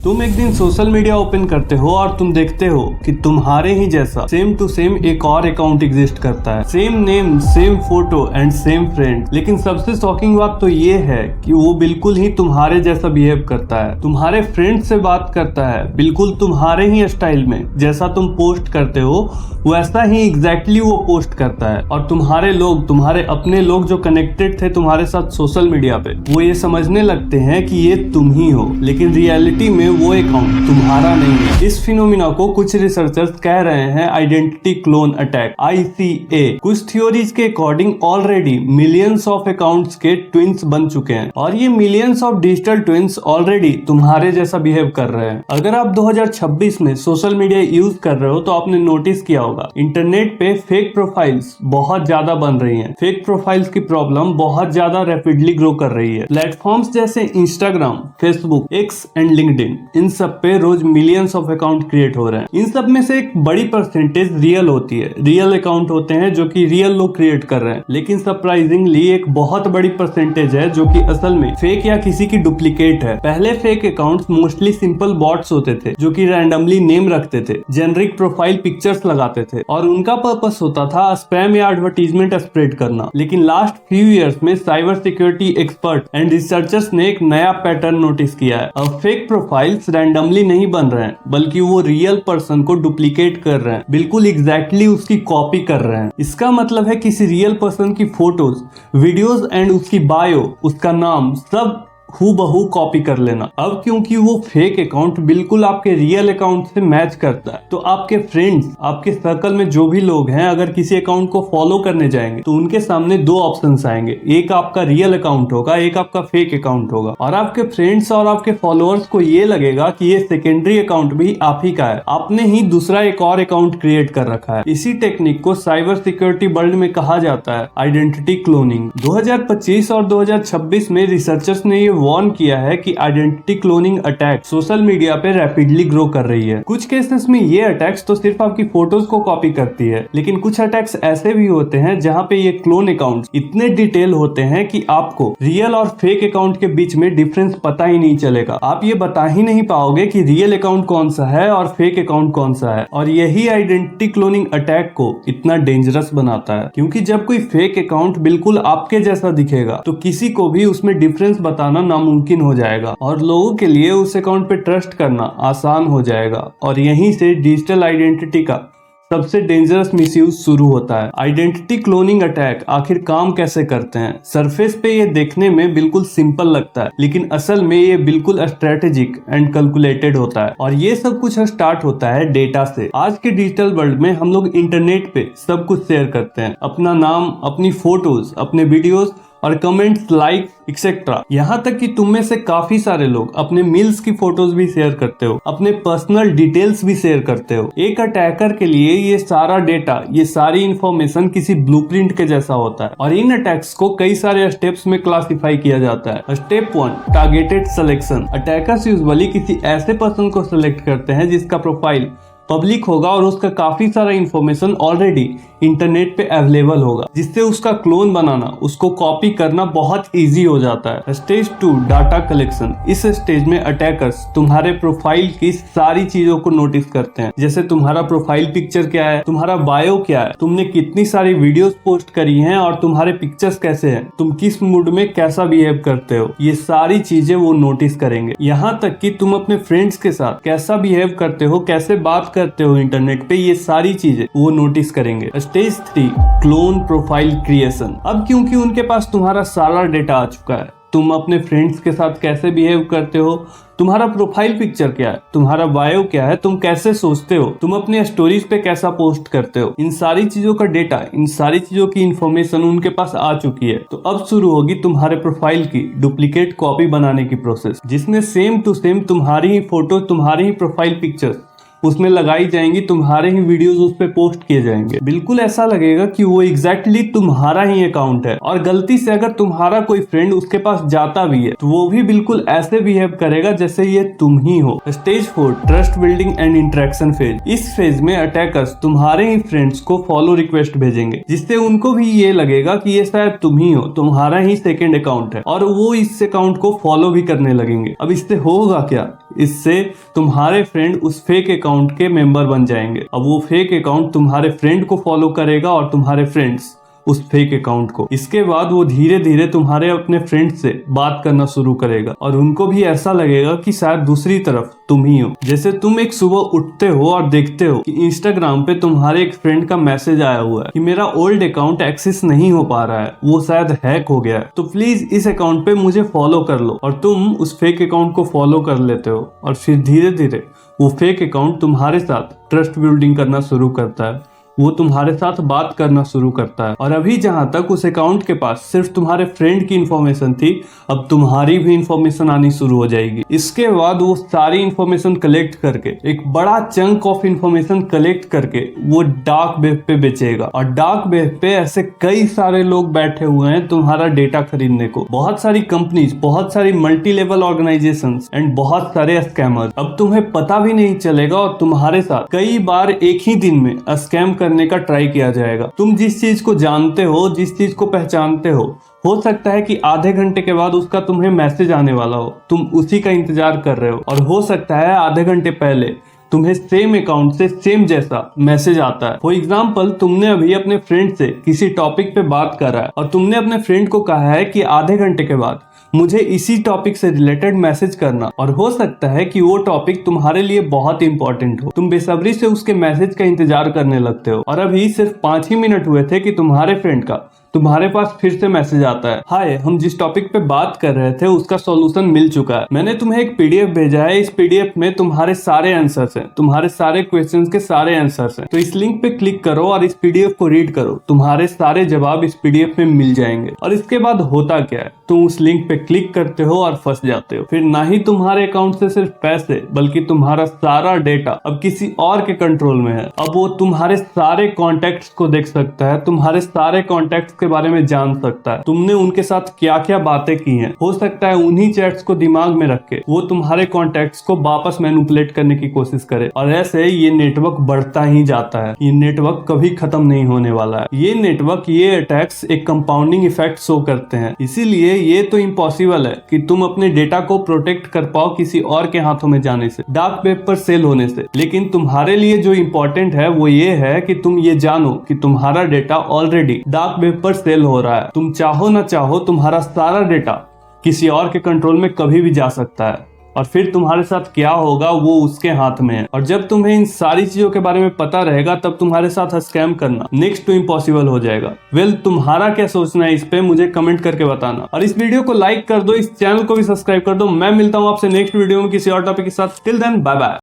तुम एक दिन सोशल मीडिया ओपन करते हो और तुम देखते हो कि तुम्हारे ही जैसा सेम टू सेम एक और अकाउंट एग्जिस्ट करता है। Same name, same photo and same friend. लेकिन सबसे शॉकिंग बात तो ये है कि वो बिल्कुल ही तुम्हारे जैसा बिहेव करता है, तुम्हारे फ्रेंड से बात करता है, बिल्कुल तुम्हारे ही स्टाइल में। जैसा तुम पोस्ट करते हो वैसा ही एग्जैक्टली वो पोस्ट करता है। और तुम्हारे लोग, तुम्हारे अपने लोग जो कनेक्टेड थे तुम्हारे साथ सोशल मीडिया पे, वो ये समझने लगते हैं कि ये तुम ही हो, लेकिन रियलिटी में वो अकाउंट तुम्हारा नहीं है। इस फिनोमिना को कुछ रिसर्चर्स कह रहे हैं आइडेंटिटी क्लोन अटैक, ICA। कुछ थ्योरीज के according already millions of accounts के ट्विंस बन चुके हैं और ये millions of digital twins already तुम्हारे जैसा बिहेव कर रहे हैं। अगर आप 2026 में सोशल मीडिया यूज कर रहे हो तो आपने नोटिस किया होगा इंटरनेट पे फेक प्रोफाइल्स बहुत ज्यादा बन रही हैं। फेक प्रोफाइल्स की प्रॉब्लम बहुत ज्यादा रैपिडली ग्रो कर रही है। प्लेटफॉर्म्स जैसे Instagram, Facebook, X and LinkedIn, इन सब पे रोज मिलियंस ऑफ अकाउंट क्रिएट हो रहे हैं। इन सब में से एक बड़ी परसेंटेज रियल होती है, रियल अकाउंट होते हैं जो कि रियल लोग क्रिएट कर रहे हैं। लेकिन सरप्राइजिंगली एक बहुत बड़ी परसेंटेज है जो कि असल में फेक या किसी की डुप्लीकेट है। पहले fake accounts mostly simple bots होते थे जो कि रैंडमली नेम रखते थे, जेनरिक प्रोफाइल पिक्चर्स लगाते थे और उनका पर्पस होता था स्पैम या एडवर्टीजमेंट स्प्रेड करना। लेकिन लास्ट फ्यू इयर्स में cyber security expert and researchers ने एक नया पैटर्न नोटिस किया है। अब फेक प्रोफाइल्स रैंडमली नहीं बन रहे हैं बल्कि वो रियल पर्सन को डुप्लीकेट कर रहे हैं, बिल्कुल एग्जैक्टली उसकी कॉपी कर रहे हैं। इसका मतलब है किसी रियल पर्सन की फोटोज, वीडियोस एंड उसकी बायो, उसका नाम सब हूबहू कॉपी कर लेना। अब क्योंकि वो फेक अकाउंट बिल्कुल आपके रियल अकाउंट से मैच करता है तो आपके फ्रेंड्स, आपके सर्कल में जो भी लोग हैं, अगर किसी अकाउंट को फॉलो करने जाएंगे तो उनके सामने दो ऑप्शंस आएंगे, एक आपका रियल अकाउंट होगा, एक आपका फेक अकाउंट होगा। और आपके फ्रेंड्स और आपके फॉलोअर्स को ये लगेगा कि ये सेकेंडरी अकाउंट भी आप ही का है, आपने ही दूसरा एक और अकाउंट क्रिएट कर रखा है। इसी टेक्निक को साइबर सिक्योरिटी वर्ल्ड में कहा जाता है आइडेंटिटी क्लोनिंग। 2025 और 2026 में रिसर्चर्स ने ये वार्न किया है कि identity cloning attack social media पे रैपिडली ग्रो कर रही है। कुछ केसेस में ये अटैक्स तो सिर्फ आपकी फोटोज को कॉपी करती है, लेकिन कुछ अटैक्स ऐसे भी होते हैं जहां पे ये क्लोन अकाउंट्स इतने डिटेल होते हैं कि आपको रियल और फेक अकाउंट के बीच में डिफरेंस पता ही नहीं चलेगा। आप ये बता ही नहीं पाओगे कि रियल अकाउंट कौन सा है और फेक अकाउंट कौन सा है। और यही आइडेंटिटी क्लोनिंग अटैक को इतना डेंजरस बनाता है, क्योंकि जब कोई फेक अकाउंट बिल्कुल आपके जैसा दिखेगा तो किसी को भी उसमें डिफरेंस बताना नामुमकिन हो जाएगा और लोगों के लिए उस अकाउंट पे ट्रस्ट करना आसान हो जाएगा। और यहीं से डिजिटल आइडेंटिटी का सबसे डेंजरस मिसयूज शुरू होता है। आइडेंटिटी क्लोनिंग अटैक आखिर काम कैसे करते हैं? सरफेस पे ये देखने में बिल्कुल सिंपल लगता है, लेकिन असल में ये बिल्कुल स्ट्रेटेजिक एंड कैलकुलेटेड होता है। और ये सब कुछ स्टार्ट होता है डेटा से। आज के डिजिटल वर्ल्ड में हम लोग इंटरनेट पे सब कुछ शेयर करते हैं, अपना नाम, अपनी फोटोज, अपने वीडियोज और कमेंट्स, लाइक एक्सेट्रा। यहाँ तक कि तुम में से काफी सारे लोग अपने मील्स की फोटोज भी शेयर करते हो, अपने पर्सनल डिटेल्स भी शेयर करते हो। एक अटैकर के लिए ये सारा डेटा, ये सारी इंफॉर्मेशन किसी ब्लूप्रिंट के जैसा होता है और इन अटैक्स को कई सारे स्टेप्स में क्लासिफाई किया जाता है। Step 1, targeted selection. Attackers usually किसी ऐसे पर्सन को सिलेक्ट करते हैं जिसका प्रोफाइल पब्लिक होगा और उसका काफी सारा इंफॉर्मेशन ऑलरेडी इंटरनेट पे अवेलेबल होगा, जिससे उसका क्लोन बनाना, उसको कॉपी करना बहुत इजी हो जाता है। Stage 2, data collection. इस स्टेज में अटैकर्स तुम्हारे प्रोफाइल की सारी चीजों को नोटिस करते हैं, जैसे तुम्हारा प्रोफाइल पिक्चर क्या है, तुम्हारा बायो क्या है, तुमने कितनी सारी वीडियोस पोस्ट करी हैं और तुम्हारे पिक्चर्स कैसे हैं, तुम किस मूड में कैसा बिहेव करते हो, ये सारी चीजें वो नोटिस करेंगे। यहाँ तक कि तुम अपने फ्रेंड्स के साथ कैसा बिहेव करते हो, कैसे बात करते हो इंटरनेट पे, ये सारी चीजें वो नोटिस करेंगे। Stage 3, clone profile creation. अब क्योंकि उनके पास तुम्हारा सारा डेटा आ चुका है, तुम अपने फ्रेंड्स के साथ कैसे बिहेव करते हो, तुम्हारा प्रोफाइल पिक्चर क्या है, तुम्हारा बायो क्या है, तुम कैसे सोचते हो, तुम अपने स्टोरीज पे कैसा पोस्ट करते हो, इन सारी चीजों का डेटा, इन सारी चीजों की इंफॉर्मेशन उनके पास आ चुकी है। तो अब शुरू होगी तुम्हारे प्रोफाइल की डुप्लीकेट कॉपी बनाने की प्रोसेस, जिसमें सेम टू सेम तुम्हारी ही फोटो, तुम्हारी ही प्रोफाइल पिक्चर उसमें लगाई जाएंगी, तुम्हारे ही वीडियोस उस पे पोस्ट किए जाएंगे। बिल्कुल ऐसा लगेगा कि वो एग्जैक्टली तुम्हारा ही अकाउंट है। और गलती से अगर तुम्हारा कोई फ्रेंड उसके पास जाता भी है तो वो भी बिल्कुल ऐसे बिहेव करेगा जैसे ये तुम ही हो। Stage 4, trust building and interaction phase. इस फेज में अटैकर्स तुम्हारे ही फ्रेंड्स को फॉलो रिक्वेस्ट भेजेंगे, जिससे उनको भी ये लगेगा कि ये शायद तुम ही हो, तुम्हारा ही सेकेंड अकाउंट है, और वो इस अकाउंट को फॉलो भी करने लगेंगे। अब इससे होगा क्या? इससे तुम्हारे फ्रेंड उस फेक अकाउंट के मेंबर बन जाएंगे। अब वो फेक अकाउंट तुम्हारे फ्रेंड को फॉलो करेगा और तुम्हारे फ्रेंड्स उस फेक अकाउंट को। इसके बाद वो धीरे धीरे तुम्हारे अपने फ्रेंड से बात करना शुरू करेगा और उनको भी ऐसा लगेगा कि शायद दूसरी तरफ तुम ही हो। जैसे तुम एक सुबह उठते हो और देखते हो कि इंस्टाग्राम पे तुम्हारे एक फ्रेंड का मैसेज आया हुआ है कि मेरा ओल्ड अकाउंट एक्सेस नहीं हो पा रहा है, वो शायद हैक हो गया है, तो प्लीज इस अकाउंट पे मुझे फॉलो कर लो। और तुम उस फेक अकाउंट को फॉलो कर लेते हो और फिर धीरे धीरे वो फेक अकाउंट तुम्हारे साथ ट्रस्ट बिल्डिंग करना शुरू करता है, वो तुम्हारे साथ बात करना शुरू करता है। और अभी जहां तक उस अकाउंट के पास सिर्फ तुम्हारे फ्रेंड की इंफॉर्मेशन थी, अब तुम्हारी भी इंफॉर्मेशन आनी शुरू हो जाएगी। इसके बाद वो सारी इंफॉर्मेशन कलेक्ट करके, एक बड़ा चंक ऑफ इंफॉर्मेशन कलेक्ट करके वो डार्क वेब पे बेचेगा। और डार्क वेब पे ऐसे कई सारे लोग बैठे हुए हैं तुम्हारा डेटा खरीदने को, बहुत सारी कंपनीज, बहुत सारी मल्टी लेवल ऑर्गेनाइजेशंस एंड बहुत सारे स्कैमर। अब तुम्हें पता भी नहीं चलेगा और तुम्हारे साथ कई बार एक ही दिन में स्कैम करने का ट्राई किया जाएगा। तुम जिस चीज को जानते हो, जिस चीज को पहचानते हो सकता है कि आधे घंटे के बाद उसका तुम्हें मैसेज आने वाला हो, तुम उसी का इंतजार कर रहे हो। और हो सकता है आधे घंटे पहले तुम्हें सेम अकाउंट से सेम जैसा मैसेज आता है। फॉर एग्जाम्पल, तुमने अभी अपने फ्रेंड से किसी टॉपिक पे बात करा है और तुमने अपने फ्रेंड को कहा है कि आधे घंटे के बाद मुझे इसी टॉपिक से रिलेटेड मैसेज करना। और हो सकता है कि वो टॉपिक तुम्हारे लिए बहुत इंपॉर्टेंट हो, तुम बेसब्री से उसके मैसेज का इंतजार करने लगते हो। और अभी सिर्फ 5 ही मिनट हुए थे कि तुम्हारे फ्रेंड का तुम्हारे पास फिर से मैसेज आता है, हाय, हम जिस टॉपिक पे बात कर रहे थे उसका सॉल्यूशन मिल चुका है, मैंने तुम्हें एक पीडीएफ भेजा है, इस पीडीएफ में तुम्हारे सारे आंसर्स हैं, तुम्हारे सारे क्वेश्चंस के सारे आंसर्स हैं, तो इस लिंक पे क्लिक करो और इस पीडीएफ को रीड करो, तुम्हारे सारे जवाब इस पीडीएफ में मिल जाएंगे। और इसके बाद होता क्या है, तुम उस लिंक पे क्लिक करते हो और फंस जाते हो। फिर ना ही तुम्हारे अकाउंट से सिर्फ पैसे बल्कि तुम्हारा सारा डेटा अब किसी और के कंट्रोल में है। अब वो तुम्हारे सारे कॉन्टेक्ट्स को देख सकता है, तुम्हारे सारे कॉन्टेक्ट्स के बारे में जान सकता है, तुमने उनके साथ क्या क्या बातें की हैं। हो सकता है उन्हीं चैट्स को दिमाग में रख के वो तुम्हारे कॉन्टेक्ट्स को वापस मैनिपुलेट करने की कोशिश करे। और ऐसे ये नेटवर्क बढ़ता ही जाता है, ये नेटवर्क कभी खत्म नहीं होने वाला है। ये नेटवर्क, ये अटैक्स एक कंपाउंडिंग इफेक्ट शो करते हैं, इसीलिए ये तो इम्पॉसिबल है कि तुम अपने डेटा को प्रोटेक्ट कर पाओ किसी और के हाथों में जाने से, डार्क वेब पर सेल होने से। लेकिन तुम्हारे लिए जो इम्पोर्टेंट है वो ये है कि तुम ये जानो कि तुम्हारा डेटा ऑलरेडी डार्क वेब पर सेल हो रहा है। तुम चाहो ना चाहो तुम्हारा सारा डेटा किसी और के कंट्रोल में कभी भी जा सकता है और फिर तुम्हारे साथ क्या होगा वो उसके हाथ में है। और जब तुम्हें इन सारी चीजों के बारे में पता रहेगा तब तुम्हारे साथ स्कैम करना नेक्स्ट टू इम्पॉसिबल हो जाएगा। वेल, तुम्हारा क्या सोचना है इस पे मुझे कमेंट करके बताना और इस वीडियो को लाइक कर दो, इस चैनल को भी सब्सक्राइब कर दो। मैं मिलता हूँ आपसे नेक्स्ट वीडियो में किसी और टॉपिक के साथ। Till then, bye bye.